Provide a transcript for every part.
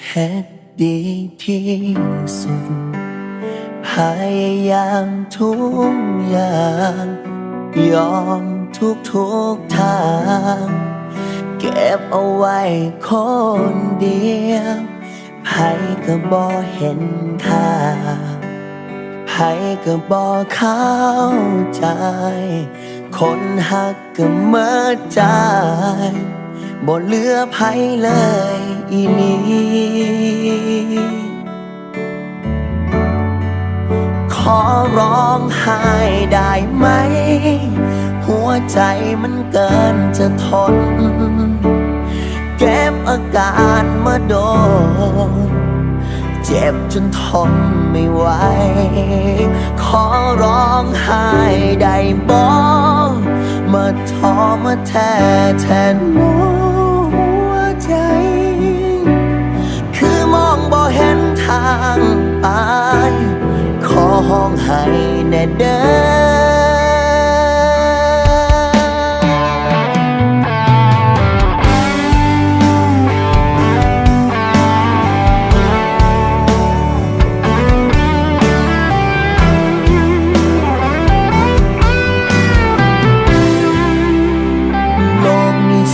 เฮ็ดดีที่สุดพยายามทุกอย่างยอมทุกทางเก็บเอาไว้คนเดียวไผก็บ่เห็นค่าไผก็บ่เข้าใจคนหักก็เมื่อใจบ่เหลือไผเลยอีหลีขอร้องไห้ได้ไหมหัวใจมันเกินจะทนเก็บอาการมาโดนเจ็บจนทนไม่ไหวขอร้องไห้ได้บ่มาท้อมาแท้แทนหัวใจคือมองบ่เห็นทางไปขอห้องให้แน่เด้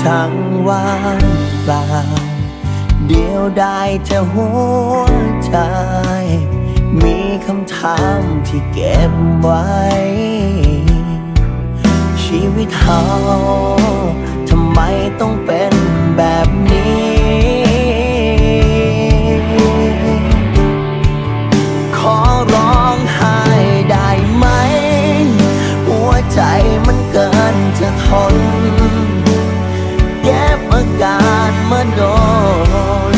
ช่างว่างเปล่าเดียวได้แต่หัวใจมีคำถามที่เก็บไว้ชีวิตเฮาทำไมต้องเป็นแบบนี้ขอร้องไห้ได้ไหมหัวใจมันเกินจะทนเก็บอาการมาโดน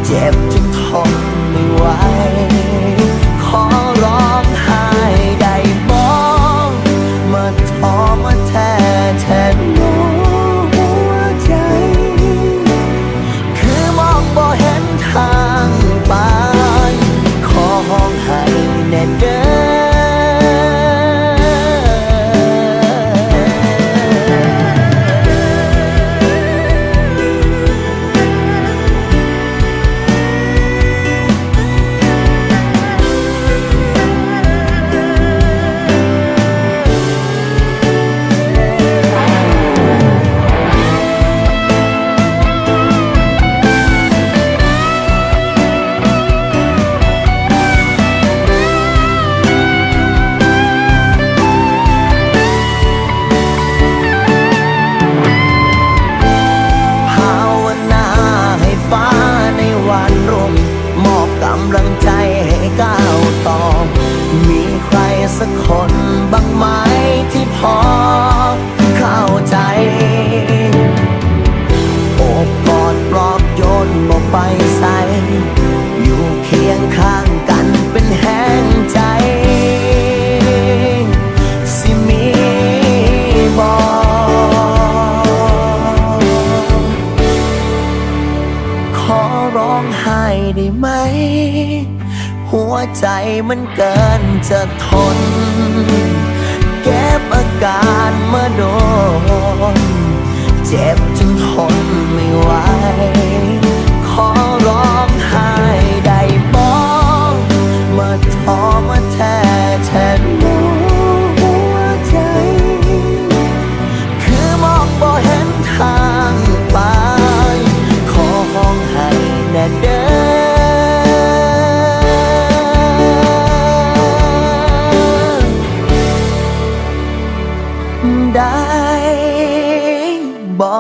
เจ็บจนทนไม่ไหวขอร้องไห้ได้บ่มาท้อมาแท้แทนหัวใจคือมองบ่เห็นทางไปขอร้องไห้แน่เด้อกำลังใจให้ก้าวต่อมีใครสักคนบ้างไหมที่พอเข้าใจโอบกอดปลอบโยนบอกไปใส่อยู่เคียงข้างกันเป็นแห้งใจสิมีบอกขอร้องไห้ได้ไหมหัวใจมันเกินจะทนเก็บอาการมาโดนเจ็บจนทนไม่ไหวขอร้องไห้ได้บ่มาท้อมาแท้แทนหัวใจคือมองบ่เห็นทางไปขอร้องไห้แน่เด้อได้บ่